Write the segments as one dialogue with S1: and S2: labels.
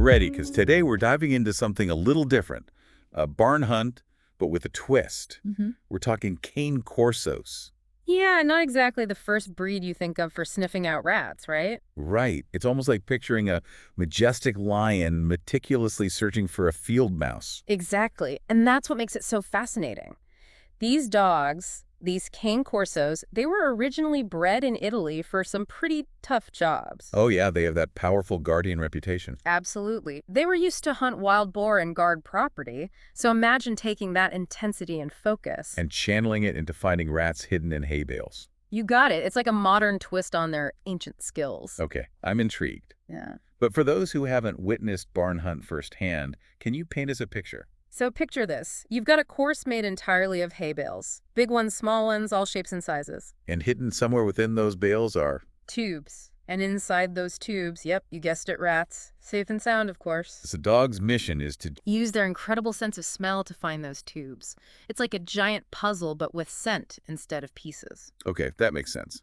S1: ready, because today we're diving into something a little different. A barn hunt, but with a twist. We're talking Cane Corsos.
S2: Yeah, not exactly the first breed you think of for sniffing out rats, right?
S1: Right. It's almost like picturing a majestic lion meticulously searching for a field mouse.
S2: Exactly. And that's what makes it so fascinating. These dogs, these Cane Corsos, they were originally bred in Italy for some pretty tough jobs.
S1: Oh yeah, they have that powerful guardian reputation.
S2: Absolutely. They were used to hunt wild boar and guard property, so imagine taking that intensity and focus.
S1: And channeling it into finding rats hidden in hay bales.
S2: You got it. It's like a modern twist on their ancient skills.
S1: Okay, I'm intrigued.
S2: Yeah.
S1: But for those who haven't witnessed barn hunt firsthand, can you paint us a picture?
S2: So picture this. You've got a course made entirely of hay bales. Big ones, small ones, all shapes and sizes.
S1: And hidden somewhere within those bales are...
S2: Tubes. And inside those tubes, yep, you guessed it, rats. Safe and sound, of course.
S1: The dog's mission is to...
S2: Use their incredible sense of smell to find those tubes. It's like a giant puzzle, but with scent instead of pieces.
S1: Okay, that makes sense.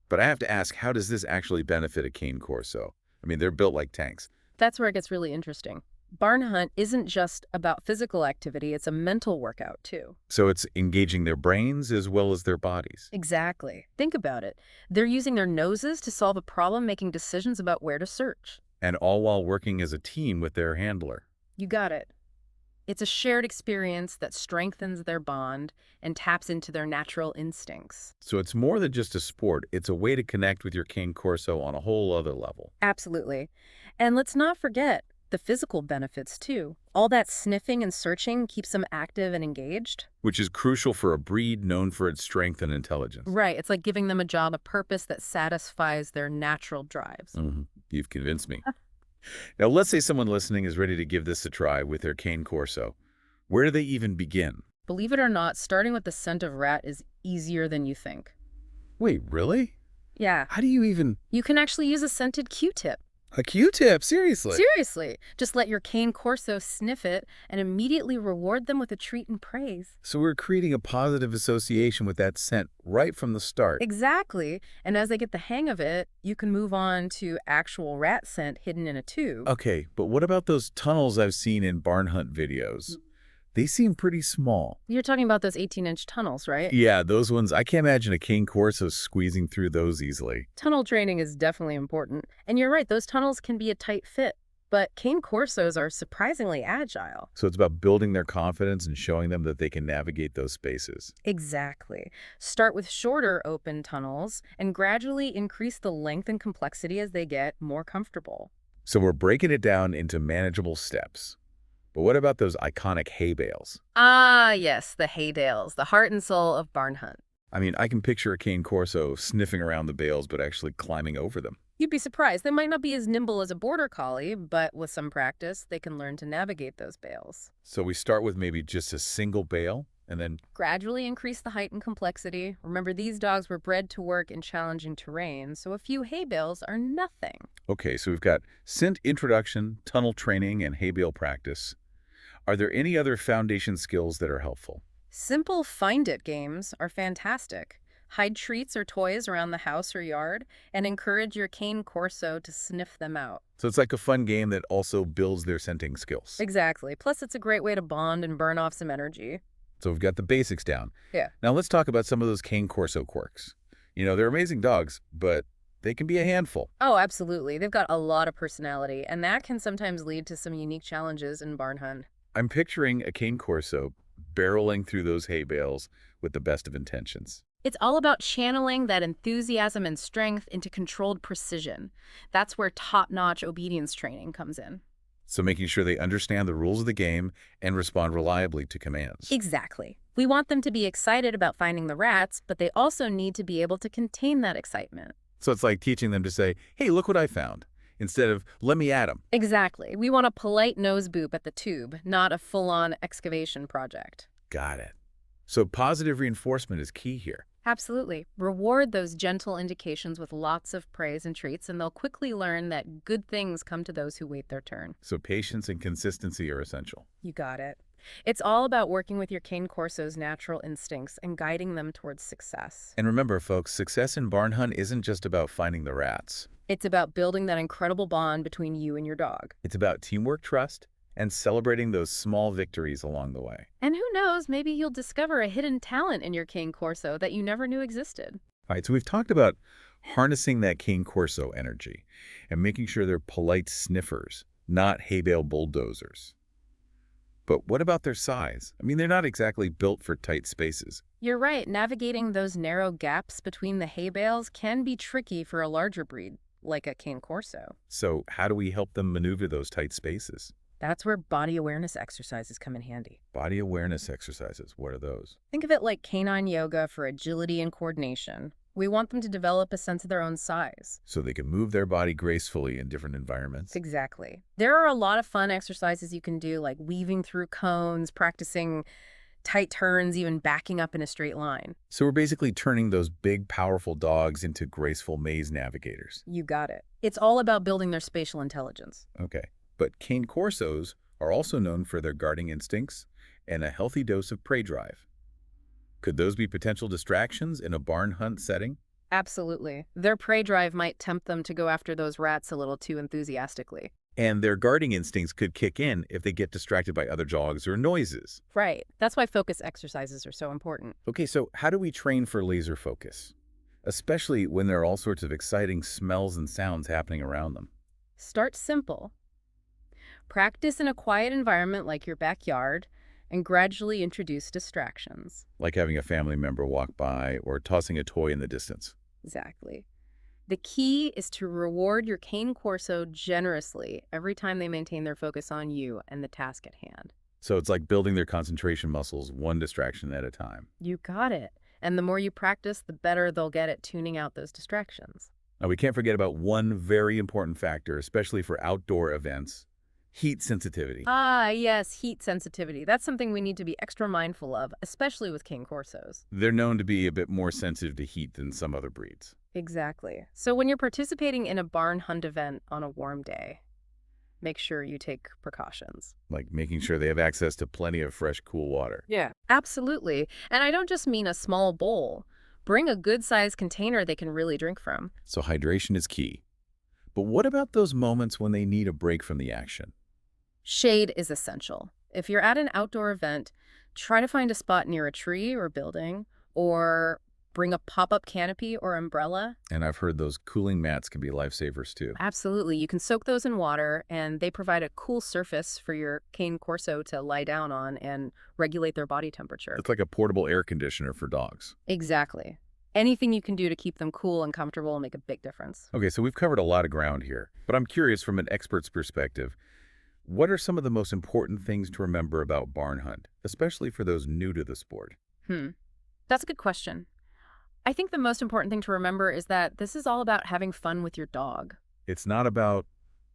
S1: But I have to ask, how does this actually benefit a Cane Corso? I mean, they're built like tanks.
S2: That's where it gets really interesting. Barn hunt isn't just about physical activity, it's a mental workout, too.
S1: So it's engaging their brains as well as their bodies.
S2: Exactly. Think about it. They're using their noses to solve a problem, making decisions about where to search.
S1: And all while working as a team with their handler.
S2: You got it. It's a shared experience that strengthens their bond and taps into their natural instincts.
S1: So it's more than just a sport. It's a way to connect with your Cane Corso on a whole other level.
S2: Absolutely. And let's not forget the physical benefits, too. All that sniffing and searching keeps them active and engaged.
S1: Which is crucial for a breed known for its strength and intelligence.
S2: Right. It's like giving them a job, a purpose that satisfies their natural drives.
S1: You've convinced me. Now, let's say someone listening is ready to give this a try with their Cane Corso. Where do they even begin?
S2: Believe it or not, starting with the scent of rat is easier than you think.
S1: Wait, really?
S2: Yeah.
S1: How do you even...
S2: You can actually use a scented Q-tip.
S1: A Q-tip? Seriously?
S2: Seriously. Just let your Cane Corso sniff it and immediately reward them with a treat and praise.
S1: So we're creating a positive association with that scent right from the start.
S2: Exactly. And as they get the hang of it, you can move on to actual rat scent hidden in a tube.
S1: Okay, but what about those tunnels I've seen in barn hunt videos? They seem pretty small.
S2: You're talking about those 18-inch tunnels, right?
S1: Yeah, those ones. I can't imagine a Cane Corso squeezing through those easily.
S2: Tunnel training is definitely important. And you're right, those tunnels can be a tight fit. But Cane Corsos are surprisingly agile.
S1: So it's about building their confidence and showing them that they can navigate those spaces.
S2: Exactly. Start with shorter open tunnels and gradually increase the length and complexity as they get more comfortable.
S1: So we're breaking it down into manageable steps. But what about those iconic hay bales?
S2: Ah, yes, the hay bales, the heart and soul of barn hunt.
S1: I mean, I can picture a Cane Corso sniffing around the bales, but actually climbing over them.
S2: You'd be surprised. They might not be as nimble as a border collie, but with some practice, they can learn to navigate those bales.
S1: So we start with maybe just a single bale, and then...
S2: Gradually increase the height and complexity. Remember, these dogs were bred to work in challenging terrain, so a few hay bales are nothing.
S1: Okay, so we've got scent introduction, tunnel training, and hay bale practice. Are there any other foundation skills that are helpful?
S2: Simple find-it games are fantastic. Hide treats or toys around the house or yard, and encourage your Cane Corso to sniff them out.
S1: So it's like a fun game that also builds their scenting skills.
S2: Exactly. Plus, it's a great way to bond and burn off some energy.
S1: So we've got the basics down.
S2: Yeah.
S1: Now let's talk about some of those Cane Corso quirks. You know, they're amazing dogs, but they can be a handful.
S2: Oh, absolutely. They've got a lot of personality, and that can sometimes lead to some unique challenges in barn hunt.
S1: I'm picturing a Cane Corso barreling through those hay bales with the best of intentions.
S2: It's all about channeling that enthusiasm and strength into controlled precision. That's where top-notch obedience training comes in.
S1: So making sure they understand the rules of the game and respond reliably to commands.
S2: Exactly. We want them to be excited about finding the rats, but they also need to be able to contain that excitement.
S1: So it's like teaching them to say, hey, look what I found, instead of, let me at them.
S2: Exactly. We want a polite nose boop at the tube, not a full-on excavation project.
S1: Got it. So positive reinforcement is key here.
S2: Absolutely. Reward those gentle indications with lots of praise and treats, and they'll quickly learn that good things come to those who wait their turn.
S1: So patience and consistency are essential.
S2: You got it. It's all about working with your Cane Corso's natural instincts and guiding them towards success.
S1: And remember, folks, success in barn hunt isn't just about finding the rats.
S2: It's about building that incredible bond between you and your dog.
S1: It's about teamwork, trust, and celebrating those small victories along the way.
S2: And who knows, maybe you'll discover a hidden talent in your Cane Corso that you never knew existed.
S1: All right, so we've talked about harnessing that Cane Corso energy and making sure they're polite sniffers, not hay bale bulldozers. But what about their size? I mean, they're not exactly built for tight spaces.
S2: You're right, navigating those narrow gaps between the hay bales can be tricky for a larger breed, like a Cane Corso.
S1: So how do we help them maneuver those tight spaces?
S2: That's where body awareness exercises come in handy.
S1: Body awareness exercises, what are those?
S2: Think of it like canine yoga for agility and coordination. We want them to develop a sense of their own size.
S1: So they can move their body gracefully in different environments.
S2: Exactly. There are a lot of fun exercises you can do, like weaving through cones, practicing tight turns, even backing up in a straight line.
S1: So we're basically turning those big, powerful dogs into graceful maze navigators.
S2: You got it. It's all about building their spatial intelligence.
S1: Okay. But Cane Corsos are also known for their guarding instincts and a healthy dose of prey drive. Could those be potential distractions in a barn hunt setting?
S2: Absolutely. Their prey drive might tempt them to go after those rats a little too enthusiastically.
S1: And their guarding instincts could kick in if they get distracted by other dogs or noises.
S2: Right. That's why focus exercises are so important.
S1: Okay, so how do we train for laser focus? Especially when there are all sorts of exciting smells and sounds happening around them.
S2: Start simple. Practice in a quiet environment like your backyard, and gradually introduce distractions.
S1: Like having a family member walk by or tossing a toy in the distance.
S2: Exactly. The key is to reward your Cane Corso generously every time they maintain their focus on you and the task at hand.
S1: So it's like building their concentration muscles one distraction at a time.
S2: You got it. And the more you practice, the better they'll get at tuning out those distractions.
S1: Now, we can't forget about one very important factor, especially for outdoor events: heat sensitivity.
S2: Ah, yes, heat sensitivity. That's something we need to be extra mindful of, especially with Cane Corsos.
S1: They're known to be a bit more sensitive to heat than some other breeds.
S2: Exactly. So when you're participating in a barn hunt event on a warm day, make sure you take precautions.
S1: Like making sure they have access to plenty of fresh, cool water.
S2: Yeah, absolutely. And I don't just mean a small bowl. Bring a good-sized container they can really drink from.
S1: So hydration is key. But what about those moments when they need a break from the action?
S2: Shade is essential. If you're at an outdoor event, try to find a spot near a tree or building, or bring a pop-up canopy or umbrella.
S1: And I've heard those cooling mats can be lifesavers too.
S2: Absolutely. You can soak those in water, and they provide a cool surface for your Cane Corso to lie down on and regulate their body temperature.
S1: It's like a portable air conditioner for dogs.
S2: Exactly. Anything you can do to keep them cool and comfortable will make a big difference.
S1: Okay, so we've covered a lot of ground here, but I'm curious from an expert's perspective, what are some of the most important things to remember about barn hunt, especially for those new to the sport?
S2: That's a good question. I think the most important thing to remember is that this is all about having fun with your dog.
S1: It's not about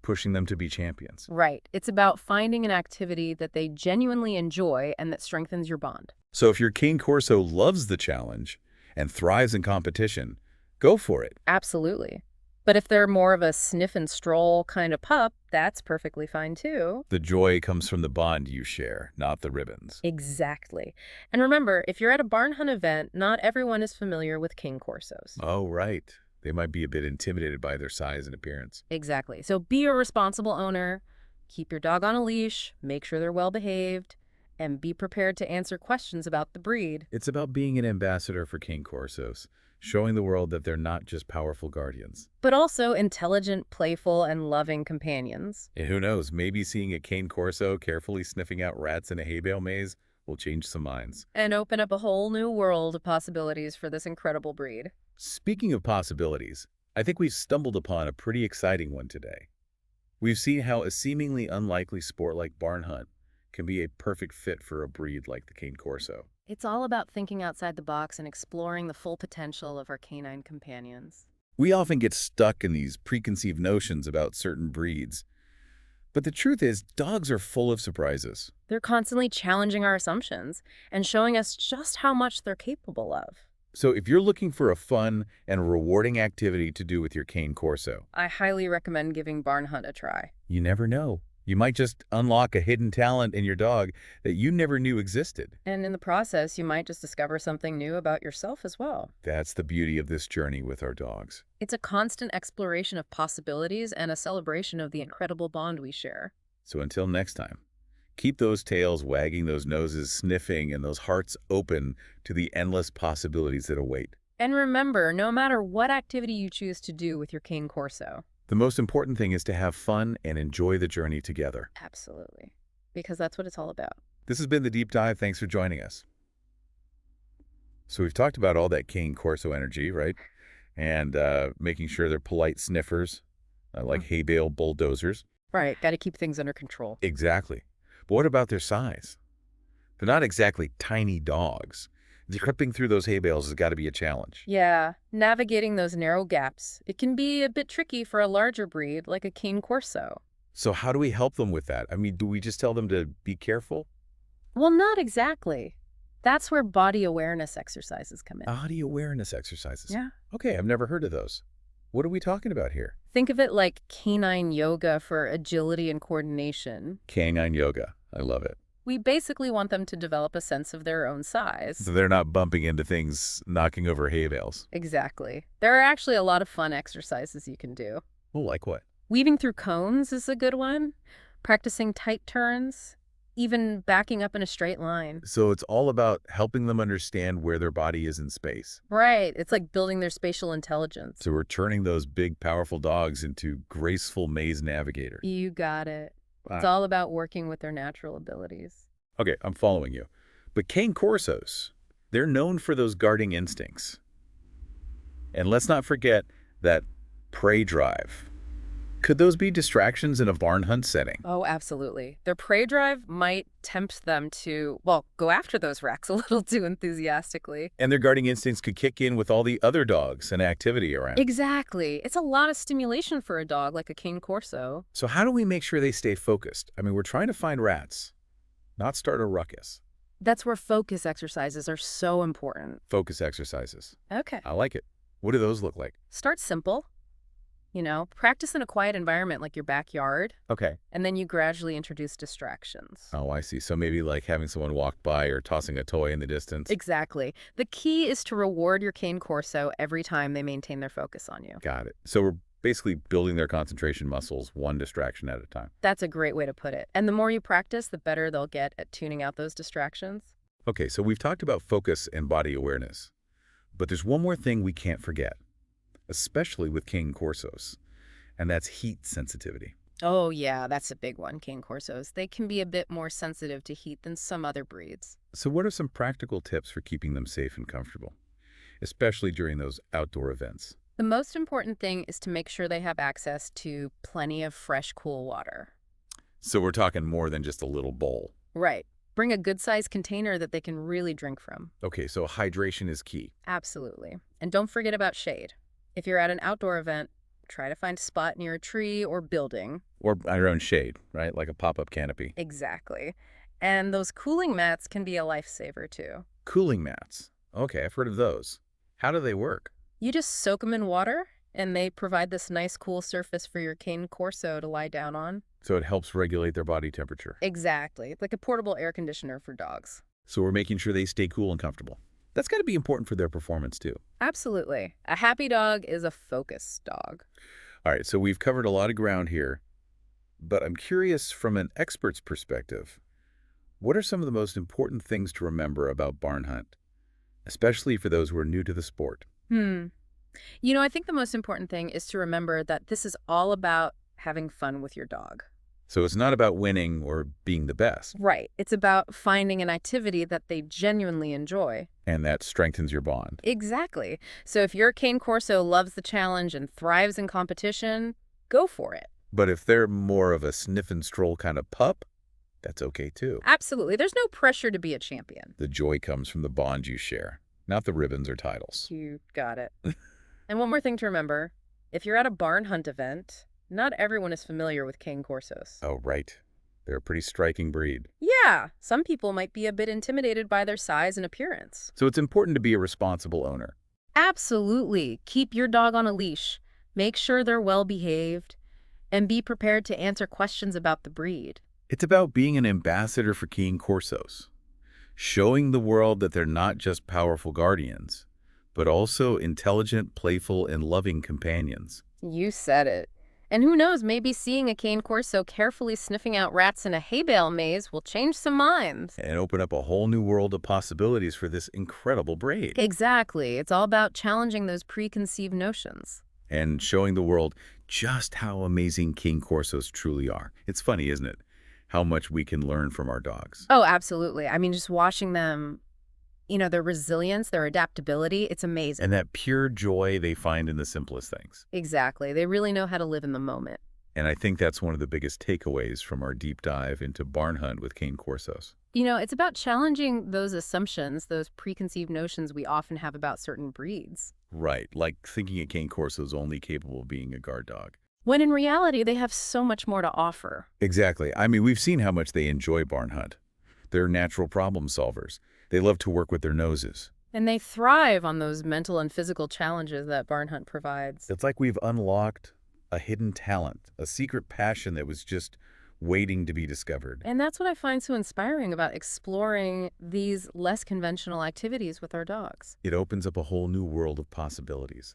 S1: pushing them to be champions.
S2: Right. It's about finding an activity that they genuinely enjoy and that strengthens your bond.
S1: So if your Cane Corso loves the challenge and thrives in competition, go for it.
S2: Absolutely. But if they're more of a sniff and stroll kind of pup, that's perfectly fine too.
S1: The joy comes from the bond you share, not the ribbons.
S2: Exactly. And remember, if you're at a barn hunt event, not everyone is familiar with Cane Corsos.
S1: Oh, right. They might be a bit intimidated by their size and appearance.
S2: Exactly. So be a responsible owner, keep your dog on a leash, make sure they're well behaved, and be prepared to answer questions about the breed.
S1: It's about being an ambassador for Cane Corsos, showing the world that they're not just powerful guardians.
S2: But also intelligent, playful, and loving companions.
S1: And who knows, maybe seeing a Cane Corso carefully sniffing out rats in a hay bale maze will change some minds.
S2: And open up a whole new world of possibilities for this incredible breed.
S1: Speaking of possibilities, I think we've stumbled upon a pretty exciting one today. We've seen how a seemingly unlikely sport like barn hunt can be a perfect fit for a breed like the Cane Corso.
S2: It's all about thinking outside the box and exploring the full potential of our canine companions.
S1: We often get stuck in these preconceived notions about certain breeds. But the truth is, dogs are full of surprises.
S2: They're constantly challenging our assumptions and showing us just how much they're capable of.
S1: So if you're looking for a fun and rewarding activity to do with your Cane Corso,
S2: I highly recommend giving barn hunt a try.
S1: you never know. You might just unlock a hidden talent in your dog that you never knew existed.
S2: And in the process, you might just discover something new about yourself as well.
S1: That's the beauty of this journey with our dogs.
S2: It's a constant exploration of possibilities and a celebration of the incredible bond we share.
S1: So until next time, keep those tails wagging, those noses sniffing, and those hearts open to the endless possibilities that await.
S2: And remember, no matter what activity you choose to do with your Cane Corso.
S1: The most important thing is to have fun and enjoy the journey together.
S2: Absolutely. Because that's what it's all about.
S1: This has been The Deep Dive. Thanks for joining us. So we've talked about all that Cane Corso energy, right? And making sure they're polite sniffers, like hay bale bulldozers.
S2: Right. Got to keep things under control.
S1: Exactly. But what about their size? They're not exactly tiny dogs. Tripping through those hay bales has got to be a challenge.
S2: Yeah. Navigating those narrow gaps. It can be a bit tricky for a larger breed like a Cane Corso.
S1: So how do we help them with that? I mean, do we just tell them to be careful?
S2: Well, not exactly. That's where body awareness exercises come in.
S1: Body awareness exercises.
S2: Yeah.
S1: Okay, I've never heard of those. What are we talking about here?
S2: Think of it like canine yoga for agility and coordination.
S1: Canine yoga. I love it.
S2: We basically want them to develop a sense of their own size.
S1: So they're not bumping into things, knocking over hay bales.
S2: Exactly. There are actually a lot of fun exercises you can do.
S1: Well, like what?
S2: Weaving through cones is a good one. Practicing tight turns. Even backing up in a straight line.
S1: So it's all about helping them understand where their body is in space.
S2: Right. It's like building their spatial intelligence.
S1: So we're turning those big, powerful dogs into graceful maze navigators.
S2: You got it.
S1: Wow.
S2: It's all about working with their natural abilities.
S1: Okay, I'm following you. But Cane Corsos, they're known for those guarding instincts. And let's not forget that prey drive. Could those be distractions in a barn hunt setting?
S2: Oh, absolutely. Their prey drive might tempt them to, well, go after those racks a little too enthusiastically.
S1: And their guarding instincts could kick in with all the other dogs and activity around.
S2: Exactly. It's a lot of stimulation for a dog like a Cane Corso.
S1: So how do we make sure they stay focused? I mean, we're trying to find rats, not start a ruckus.
S2: That's where focus exercises are so important.
S1: Focus exercises.
S2: Okay.
S1: I like it. What do those look like?
S2: Start simple. You know, practice in a quiet environment like your backyard,
S1: Okay.
S2: and then you gradually introduce distractions.
S1: Oh, I see. So maybe like having someone walk by or tossing a toy in the distance.
S2: Exactly. The key is to reward your Cane Corso every time they maintain their focus on you.
S1: Got it. So we're basically building their concentration muscles one distraction at a time.
S2: That's a great way to put it. And the more you practice, the better they'll get at tuning out those distractions.
S1: Okay, so we've talked about focus and body awareness. But there's one more thing we can't forget, especially with Cane Corsos, and that's heat sensitivity.
S2: Oh, yeah, that's a big one, Cane Corsos. They can be a bit more sensitive to heat than some other breeds.
S1: So what are some practical tips for keeping them safe and comfortable, especially during those outdoor events?
S2: The most important thing is to make sure they have access to plenty of fresh, cool water.
S1: So we're talking more than just a little bowl.
S2: Right. Bring a good-sized container that they can really drink from.
S1: Okay, so hydration is key.
S2: Absolutely. And don't forget about shade. If you're at an outdoor event, try to find a spot near a tree or building.
S1: Or our own shade, right? Like a pop-up canopy.
S2: Exactly. And those cooling mats can be a lifesaver, too.
S1: Cooling mats. Okay, I've heard of those. How do they work?
S2: You just soak them in water, and they provide this nice, cool surface for your Cane Corso to lie down on.
S1: So it helps regulate their body temperature.
S2: Exactly. Like a portable air conditioner for dogs.
S1: So we're making sure they stay cool and comfortable. That's got to be important for their performance, too.
S2: Absolutely. A happy dog is a focused dog.
S1: All right, so we've covered a lot of ground here, but I'm curious from an expert's perspective, what are some of the most important things to remember about barn hunt, especially for those who are new to the sport?
S2: You know, I think the most important thing is to remember that this is all about having fun with your dog.
S1: So it's not about winning or being the best,
S2: Right. It's about finding an activity that they genuinely enjoy.
S1: and that strengthens your bond.
S2: Exactly. So if your Cane Corso loves the challenge and thrives in competition, go for it.
S1: But if they're more of a sniff and stroll kind of pup, that's okay too.
S2: Absolutely. There's no pressure to be a champion.
S1: The joy comes from the bond you share, not the ribbons or titles.
S2: You got it. And one more thing to remember. If you're at a barn hunt event, not everyone is familiar with Cane Corsos.
S1: Oh, right. They're a pretty striking breed.
S2: Yeah, some people might be a bit intimidated by their size and appearance.
S1: So it's important to be a responsible owner.
S2: Absolutely. Keep your dog on a leash. Make sure they're well behaved. and be prepared to answer questions about the breed.
S1: It's about being an ambassador for Cane Corsos, showing the world that they're not just powerful guardians, but also intelligent, playful, and loving companions.
S2: You said it. And who knows, maybe seeing a Cane Corso carefully sniffing out rats in a hay bale maze will change some minds.
S1: And open up a whole new world of possibilities for this incredible breed.
S2: Exactly. It's all about challenging those preconceived notions.
S1: And showing the world just how amazing Cane Corsos truly are. It's funny, isn't it? How much we can learn from our dogs.
S2: Oh, absolutely. I mean, just watching them, their resilience, their adaptability, it's amazing.
S1: And that pure joy they find in the simplest things.
S2: Exactly. They really know how to live in the moment.
S1: And I think that's one of the biggest takeaways from our deep dive into barn hunt with Cane Corsos.
S2: It's about challenging those assumptions, those preconceived notions we often have about certain breeds.
S1: Right, like thinking a Cane Corso is only capable of being a guard dog.
S2: When in reality, they have so much more to offer.
S1: Exactly. I mean, we've seen how much they enjoy barn hunt. They're natural problem solvers. They love to work with their noses.
S2: And they thrive on those mental and physical challenges that barn hunt provides.
S1: It's like we've unlocked a hidden talent, a secret passion that was just waiting to be discovered.
S2: And that's what I find so inspiring about exploring these less conventional activities with our dogs.
S1: It opens up a whole new world of possibilities.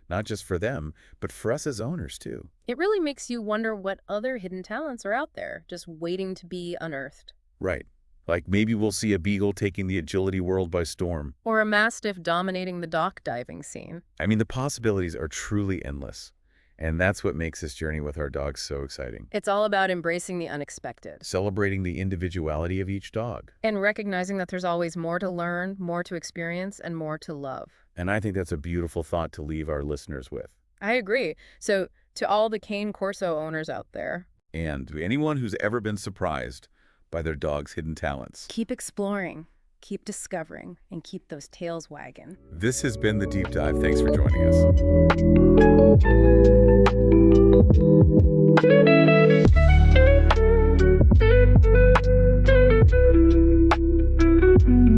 S1: Not just for them, but for us as owners, too.
S2: It really makes you wonder what other hidden talents are out there, just waiting to be unearthed.
S1: Right. Like maybe we'll see a beagle taking the agility world by storm.
S2: Or a mastiff dominating the dock diving scene.
S1: I mean, the possibilities are truly endless. And that's what makes this journey with our dogs so exciting.
S2: It's all about embracing the unexpected.
S1: Celebrating the individuality of each dog.
S2: And recognizing that there's always more to learn, more to experience, and more to love.
S1: And I think that's a beautiful thought to leave our listeners with.
S2: I agree. So, to all the Cane Corso owners out there,
S1: And to anyone who's ever been surprised by their dog's hidden talents,
S2: keep exploring, keep discovering, and keep those tails wagging.
S1: this has been The Deep Dive. Thanks for joining us.